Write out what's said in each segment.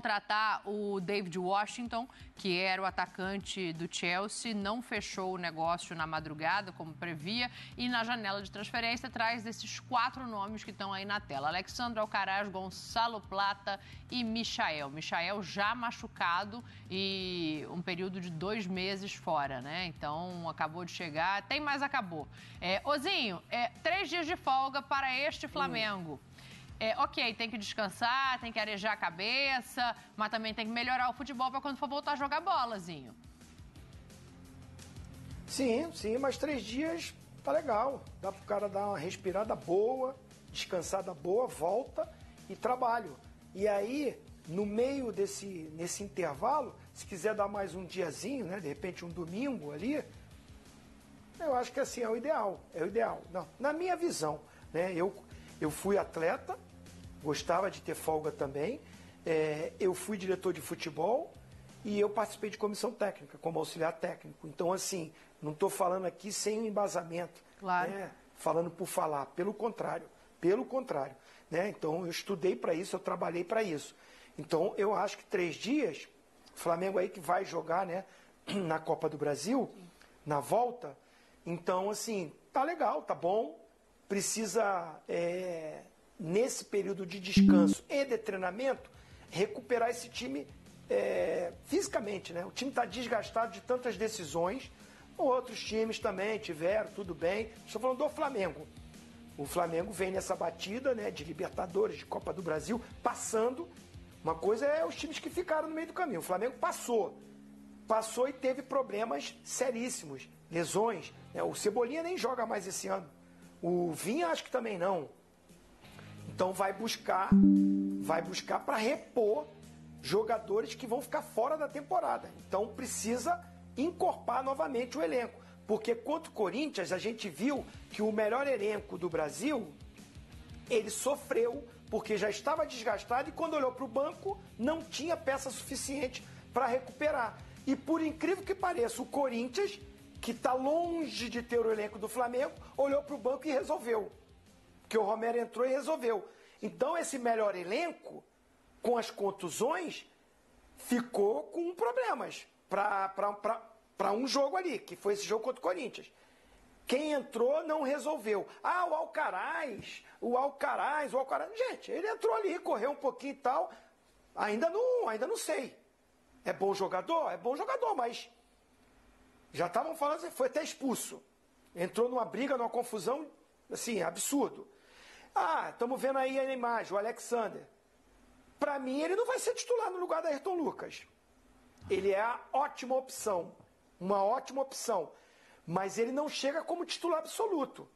contratar o David Washington, que era o atacante do Chelsea, não fechou o negócio na madrugada, como previa, e na janela de transferência traz esses 4 nomes que estão aí na tela. Alexandre Alcaraz, Gonçalo Plata e Michael. Michael já machucado e um período de 2 meses fora, né? Então, acabou de chegar, tem mais acabou. Ozinho, 3 dias de folga para este Flamengo. Ok, tem que descansar, tem que arejar a cabeça, mas também tem que melhorar o futebol para quando for voltar a jogar bolazinho. Sim, mas 3 dias tá legal. Dá pro cara dar uma respirada boa, descansada boa, volta e trabalho. E aí, no meio nesse intervalo, se quiser dar mais um diazinho, né, de repente um domingo ali, eu acho que assim é o ideal. Não, na minha visão, né, eu fui atleta, gostava de ter folga também, eu fui diretor de futebol e eu participei de comissão técnica, como auxiliar técnico. Então, assim, não estou falando aqui sem embasamento, claro. Né, falando por falar, pelo contrário, né? Então, eu estudei para isso, eu trabalhei para isso. Então, eu acho que 3 dias, o Flamengo aí que vai jogar, né, na Copa do Brasil, na volta, então, assim, tá legal, tá bom, precisa... nesse período de descanso e de treinamento, recuperar esse time fisicamente, né? O time está desgastado de tantas decisões, outros times também tiveram, tudo bem. Estou falando do Flamengo. O Flamengo vem nessa batida, né, de Libertadores, de Copa do Brasil, passando. Uma coisa é os times que ficaram no meio do caminho. O Flamengo passou e teve problemas seríssimos, lesões, né? O Cebolinha nem joga mais esse ano. O Vinha acho que também não. Então vai buscar para repor jogadores que vão ficar fora da temporada. Então precisa encorpar novamente o elenco. Porque contra o Corinthians a gente viu que o melhor elenco do Brasil, ele sofreu porque já estava desgastado e quando olhou para o banco não tinha peça suficiente para recuperar. E por incrível que pareça, o Corinthians, que está longe de ter o elenco do Flamengo, olhou para o banco e resolveu. Que o Romero entrou e resolveu. Então, esse melhor elenco, com as contusões, ficou com problemas para um jogo ali, que foi esse jogo contra o Corinthians. Quem entrou não resolveu. O Alcaraz. Gente, ele entrou ali, correu um pouquinho e tal. Ainda não sei. É bom jogador? É bom jogador, mas já estavam falando, foi até expulso. Entrou numa briga, numa confusão, assim, absurdo. Estamos vendo aí a imagem, o Alexander. Para mim, ele não vai ser titular no lugar da Ayrton Lucas. Ele é a ótima opção. Uma ótima opção. Mas ele não chega como titular absoluto.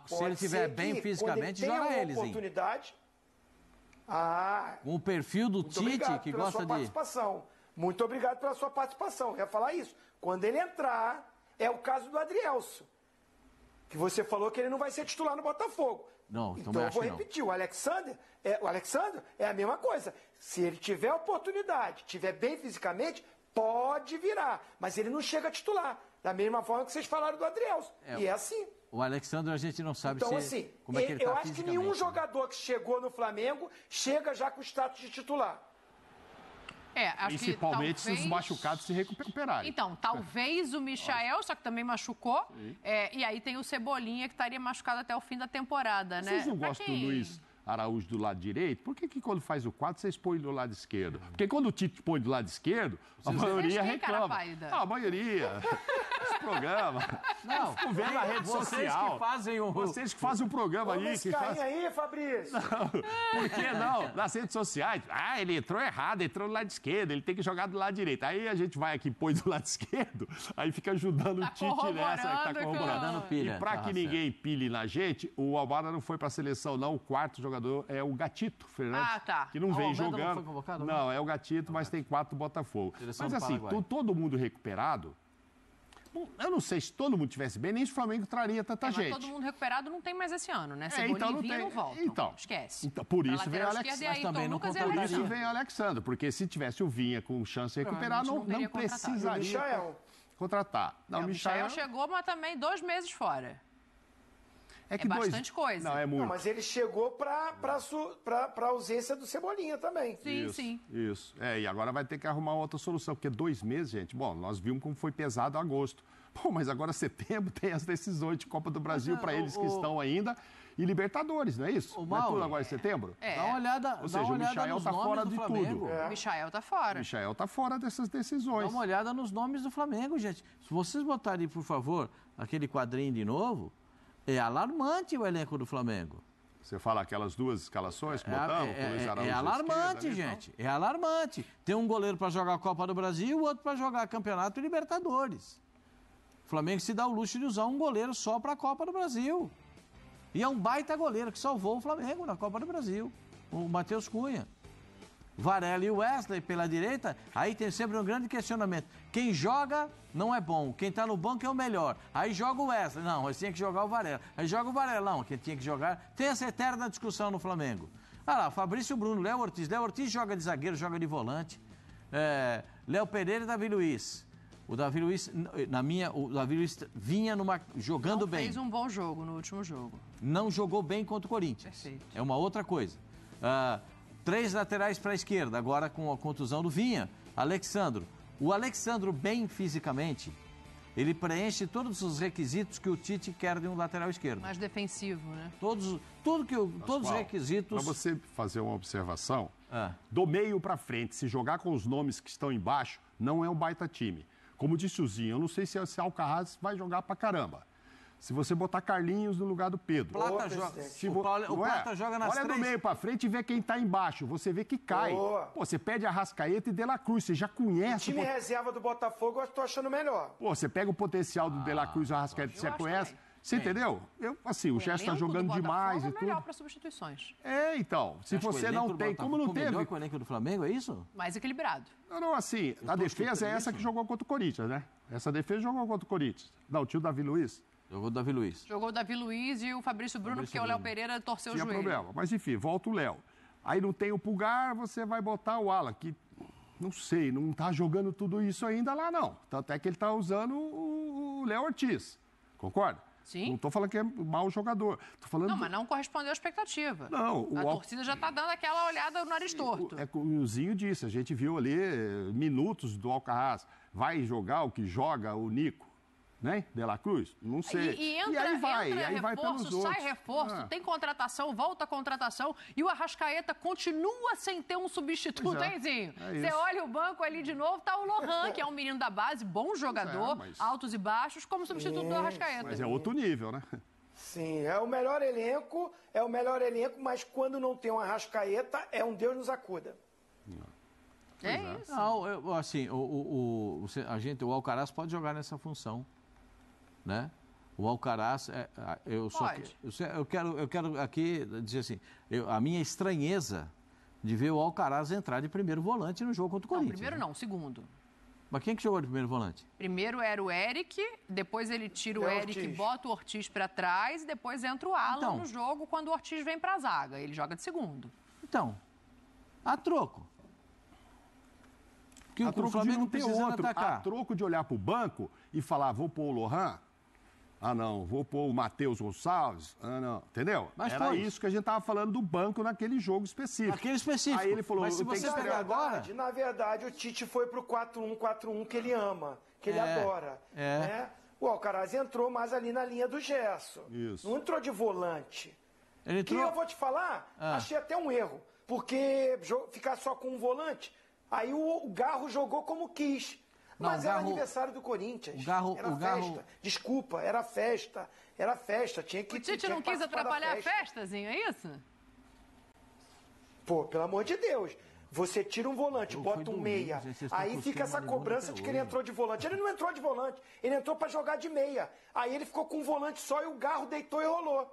Se ele estiver bem fisicamente, joga eles, hein? Oportunidade. Com o perfil do Tite, que gosta de... Muito obrigado pela sua participação. Eu ia falar isso. Quando ele entrar, é o caso do Adrielson. Que você falou que ele não vai ser titular no Botafogo. Não, então eu vou repetir, o Alexander é a mesma coisa. Se ele tiver oportunidade, tiver bem fisicamente, pode virar. Mas ele não chega a titular. Da mesma forma que vocês falaram do Adrielson. E é assim. O Alexandre a gente não sabe então, assim, como é que ele eu está acho que nenhum jogador que chegou no Flamengo chega já com o status de titular. Acho Principalmente que talvez... se os machucados se recuperarem. Então, talvez o Michael, só que também machucou. E aí tem o Cebolinha, que estaria machucado até o fim da temporada, né? Vocês não gostam do Luiz Araújo do lado direito? Por que quando faz o 4 vocês põem do lado esquerdo? Porque quando o Tite põe do lado esquerdo, a maioria reclama. A maioria. Esse programa. Não vê na rede social. Vocês que fazem o programa aí. Aí, Fabrício. Por que não? Nas redes sociais. Ele entrou errado, entrou do lado esquerdo, ele tem que jogar do lado direito. Aí a gente vai aqui, põe do lado esquerdo, aí fica ajudando o Tite nessa, que tá corroborando. Pilha. E pra que ninguém pile na gente, o Almada não foi pra seleção, não. O quarto jogador é o Gatito Fernandes, que não vem jogando. Não foi convocado, não, é o Gatito, mas tem 4 do Botafogo. Mas assim, todo mundo recuperado. Bom, eu não sei se todo mundo tivesse bem, nem se o Flamengo traria tanta gente. Mas todo mundo recuperado não tem mais esse ano, né? Cebolinha e Vinha não voltam. Então, esquece. Então, por isso vem o Alexandre. Mas também não Por isso vem o Alexandre, porque se tivesse o Vinha com chance de recuperar, não precisaria contratar. O Michael chegou, mas também 2 meses fora. É bastante coisa. Não, é muito. Não, mas ele chegou para ausência do Cebolinha também. Sim, isso, sim. Isso. E agora vai ter que arrumar outra solução, porque 2 meses, gente, bom, nós vimos como foi pesado agosto. Pô, mas agora setembro tem as decisões de Copa do Brasil para eles que estão ainda e Libertadores, não é isso? Não é tudo agora em setembro? Dá uma olhada. Ou seja, o Michael está fora de tudo. O Michael está fora. O Michael está fora dessas decisões. Dá uma olhada nos nomes do Flamengo, gente. Se vocês botarem, por favor, aquele quadrinho de novo, é alarmante o elenco do Flamengo. Você fala aquelas 2 escalações que botamos? É alarmante, gente. É alarmante. Tem um goleiro para jogar a Copa do Brasil e outro para jogar Campeonato e Libertadores. O Flamengo se dá o luxo de usar um goleiro só para a Copa do Brasil. E é um baita goleiro que salvou o Flamengo na Copa do Brasil, o Matheus Cunha. Varela e Wesley pela direita, aí tem sempre um grande questionamento. Quem joga não é bom, quem está no banco é o melhor. Aí joga o Wesley, não, mas tinha que jogar o Varela. Aí joga o Varela, não, quem tinha que jogar... Tem essa eterna discussão no Flamengo. Ah lá, Fabrício Bruno, Léo Ortiz. Léo Ortiz joga de zagueiro, joga de volante. Léo Pereira e Davi Luiz. O Davi Luiz, o Davi Luiz vinha jogando bem. Fez um bom jogo no último jogo. Não jogou bem contra o Corinthians. Perfeito. É uma outra coisa. 3 laterais para a esquerda, agora com a contusão do Vinha. Alexandro. O Alexandro, bem fisicamente, ele preenche todos os requisitos que o Tite quer de um lateral esquerdo. Mais defensivo, né? Todos os requisitos... Para você fazer uma observação, do meio para frente, se jogar com os nomes que estão embaixo, não é um baita time. Como disse o Zinho, eu não sei se Alcaraz vai jogar pra caramba. Se você botar Carlinhos no lugar do Pedro. Plata joga. O Plata joga nas Olha 3. do meio pra frente e vê quem tá embaixo. Você vê que cai. Pô, você pede Arrascaeta e De La Cruz. Você já conhece. O time reserva do Botafogo eu tô achando melhor. Pô, você pega o potencial do De La Cruz e Arrascaeta, você conhece. Você entendeu? O Gerson tá jogando demais e tudo. Melhor para substituições. Então. Se você não tem, como não teve. Melhor com o elenco do Flamengo, é isso? Mais equilibrado. Não, assim, a defesa é essa que jogou contra o Corinthians, né? Essa defesa jogou contra o Corinthians. Não, o tio Davi Luiz. Jogou o Davi Luiz. Jogou o Davi Luiz e o Fabrício Bruno, porque o Léo Pereira torceu o joelho. Tinha problema. Mas enfim, volta o Léo. Aí não tem o Pulgar, você vai botar o Alan, que não sei, não tá jogando tudo isso ainda lá, não. Tanto é que ele tá usando o Léo Ortiz. Concorda? Sim. Não estou falando que é mau jogador. Tô falando não, mas não correspondeu à expectativa. Não. A torcida já está dando aquela olhada no nariz torto. É como o Zinho disse, a gente viu ali minutos do Alcaraz. Vai jogar o que joga o Nico, né? De La Cruz? Não sei. E aí vai pelos outros. Sai reforço, tem contratação, volta a contratação. E o Arrascaeta continua sem ter um substituto, hein, Zinho? Você olha o banco ali de novo, tá o Lohan, que é um menino da base, bom jogador, altos e baixos, como substituto do Arrascaeta. Mas é outro nível, né? Sim, é o melhor elenco, mas quando não tem um Arrascaeta, é um Deus nos acuda. É isso. Não, assim, o Alcaraz pode jogar nessa função, né? O Alcaraz, eu quero aqui dizer assim, a minha estranheza de ver o Alcaraz entrar de primeiro volante no jogo contra o Corinthians. Primeiro não, segundo. Mas quem que jogou de primeiro volante? Primeiro era o Eric, depois ele tira o Eric e bota o Ortiz para trás, e depois entra o Alan no jogo quando o Ortiz vem para a zaga. Ele joga de segundo. Então, a troco. Que o Flamengo não tem outro. A troco de olhar para o banco e falar, vou pôr o Lohan? Ah, não. Vou pôr o Matheus Gonçalves? Ah, não. Entendeu? Mas era isso que a gente estava falando do banco naquele jogo específico. Aquele específico. Aí ele falou, mas se você pegar agora... Na verdade, o Tite foi pro 4-1-4-1 que ele ama, que ele adora. Né? O Alcaraz entrou mais ali na linha do Gerson. Isso. Não entrou de volante. Ele entrou... Que eu vou te falar, achei até um erro. Porque ficar só com um volante... Aí o Garro jogou como quis. Mas era aniversário do Corinthians. Era festa. Desculpa, era festa. Era festa. Tinha que... O Tite não quis atrapalhar a festazinha, é isso? Pô, pelo amor de Deus. Você tira um volante, bota um meia. Aí fica essa cobrança de que ele entrou de volante. Ele não entrou de volante. Ele entrou pra jogar de meia. Aí ele ficou com um volante só e o Garro deitou e rolou.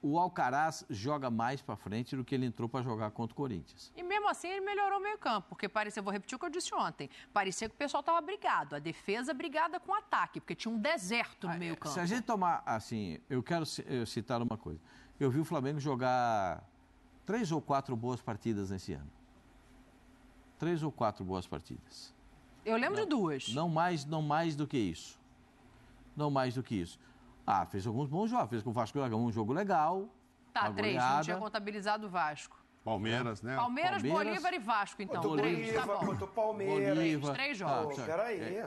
O Alcaraz joga mais pra frente do que ele entrou pra jogar contra o Corinthians. E mesmo assim ele melhorou o meio campo, porque parecia, vou repetir o que eu disse ontem, parecia que o pessoal estava brigado, a defesa brigada com o ataque, porque tinha um deserto no meio campo. Se a gente tomar, assim, eu quero citar uma coisa. Eu vi o Flamengo jogar 3 ou 4 boas partidas nesse ano. 3 ou 4 boas partidas. Eu lembro de 2. Não mais do que isso. Não mais do que isso. Ah, fez alguns bons jogos. Fez com o Vasco da Gama um jogo legal. Tá, 3, não tinha contabilizado o Vasco. Palmeiras, né? Palmeiras, Bolívar e Vasco, então. Contra o 3, tá Bolívar, bom. contra o Palmeiras. Bolívar. 3 jogos. Peraí,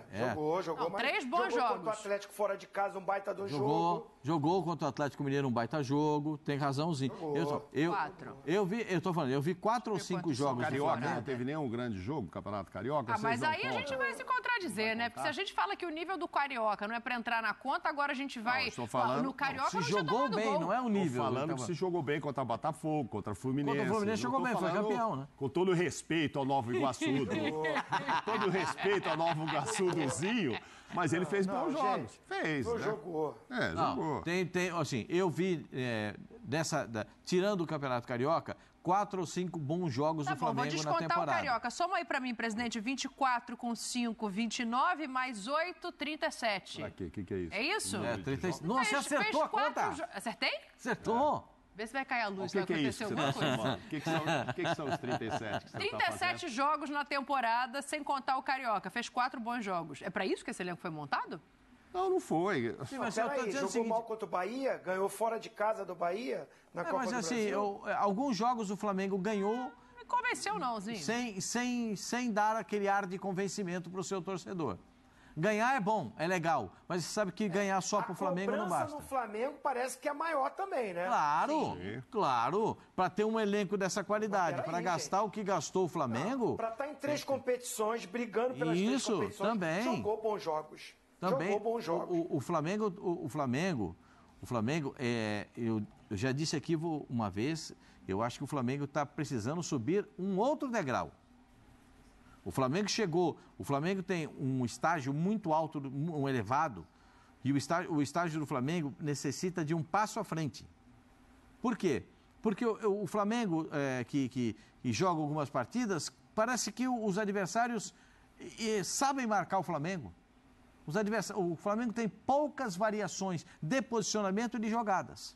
jogou. Não, Mas 3 bons jogou jogos. contra o Atlético fora de casa, um baita do jogo. Jogou contra o Atlético Mineiro um baita jogo, tem razãozinho. Eu vi 4 ou 5 jogos do Carioca Flamengo. não teve nenhum grande jogo, Campeonato Carioca. Ah, mas aí a gente vai se contradizer, né? Porque se a gente fala que o nível do Carioca não é pra entrar na conta, agora a gente vai... Não, estou falando... No Carioca Se não tinha jogou tomado bem, gol. não é o nível. Estou falando que se jogou bem contra o Botafogo, contra o Fluminense. Contra o Fluminense jogou bem, foi campeão, né? Com todo respeito ao Nova Iguaçu, todo respeito ao Nova Iguaçu do Zinho, mas ele fez bons jogos. Fez, né? Jogou. Jogou. Assim, eu vi, tirando o Campeonato Carioca, 4 ou 5 bons jogos do Flamengo na temporada. Vou descontar o Carioca. Soma aí pra mim, presidente, 24 com 5, 29, mais 8, 37. Pra quê? O que é isso? É isso? 36. Nossa, você acertou a conta? Acertei? Acertou. Vê se vai cair a luz, O que é isso? alguma coisa. O que são os 37 que você 37 jogos na temporada, sem contar o Carioca. Fez 4 bons jogos. É pra isso que esse elenco foi montado? Não foi. Sim, mas eu tô Peraí, dizendo o jogou seguinte... mal contra o Bahia, ganhou fora de casa do Bahia na Copa Mas do assim, Brasil. alguns jogos o Flamengo ganhou Não me convenceu não, Zinho. sem dar aquele ar de convencimento para o seu torcedor. Ganhar é bom, é legal, mas você sabe que ganhar só para o Flamengo não basta. A cobrança no Flamengo parece que é maior também, né? Claro, para ter um elenco dessa qualidade, para gastar o que gastou o Flamengo... Para estar em 3 competições, brigando pelas 3 competições, também. Jogou bons jogos. Também, jogou bons jogos. O Flamengo, eu já disse aqui uma vez, eu acho que o Flamengo está precisando subir um outro degrau. O Flamengo tem um estágio muito alto, um elevado, e o estágio do Flamengo necessita de um passo à frente. Por quê? Porque o Flamengo, que joga algumas partidas, parece que os adversários sabem marcar o Flamengo. O Flamengo tem poucas variações de posicionamento e de jogadas.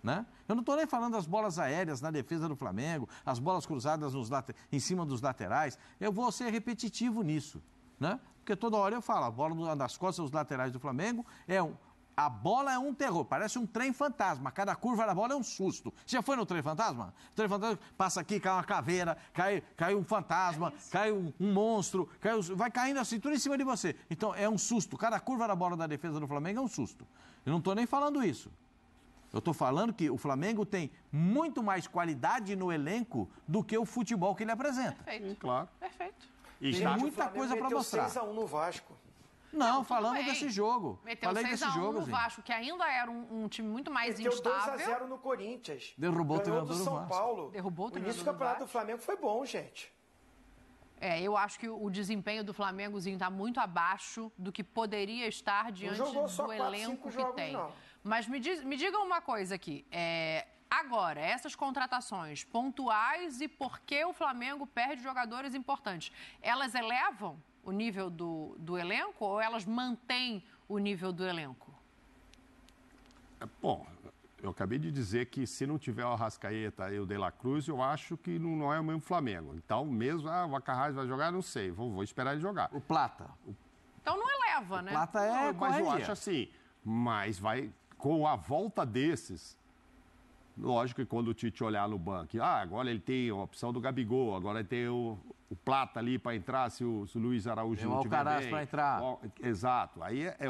Né? Eu não estou nem falando das bolas aéreas na defesa do Flamengo, as bolas cruzadas em cima dos laterais. Eu vou ser repetitivo nisso. Né? Porque toda hora eu falo, a bola nas costas dos laterais do Flamengo a bola é um terror, parece um trem fantasma. Cada curva da bola é um susto. Você já foi no trem fantasma? O trem fantasma passa aqui, cai uma caveira, cai um fantasma, cai um monstro, vai caindo assim, tudo em cima de você. Então é um susto. Cada curva da bola da defesa do Flamengo é um susto. Eu não estou nem falando isso. Eu estou falando que o Flamengo tem muito mais qualidade no elenco do que o futebol que ele apresenta. Perfeito. Claro. Perfeito. E tem muita coisa para mostrar. 6-1 no Vasco. Não, falando desse jogo. Meteu 6-1 no Vasco, que ainda era um time muito mais instável. Meteu 2-0 no Corinthians. Derrubou o treinador do São Paulo. Derrubou o treinador início do campeonato do Flamengo foi bom, gente. Eu acho que o desempenho do Flamengozinho está muito abaixo do que poderia estar diante do elenco que tem. Não. Mas me digam uma coisa aqui. Agora, essas contratações pontuais e por que o Flamengo perde jogadores importantes, elas elevam o nível do elenco ou elas mantêm o nível do elenco? Bom, eu acabei de dizer que se não tiver o Arrascaeta e o De La Cruz, eu acho que não é o mesmo Flamengo. Então, mesmo, o Acarrás vai jogar, não sei. Vou esperar ele jogar. O Plata. Então não eleva, né? O Plata é mas eu acho assim, mas vai, com a volta desses... Lógico que quando o Tite olhar no banco, agora ele tem a opção do Gabigol, agora ele tem o Plata ali para entrar, se o Luiz Araújo não tiver bem. Alcaraz para entrar. Exato. Aí é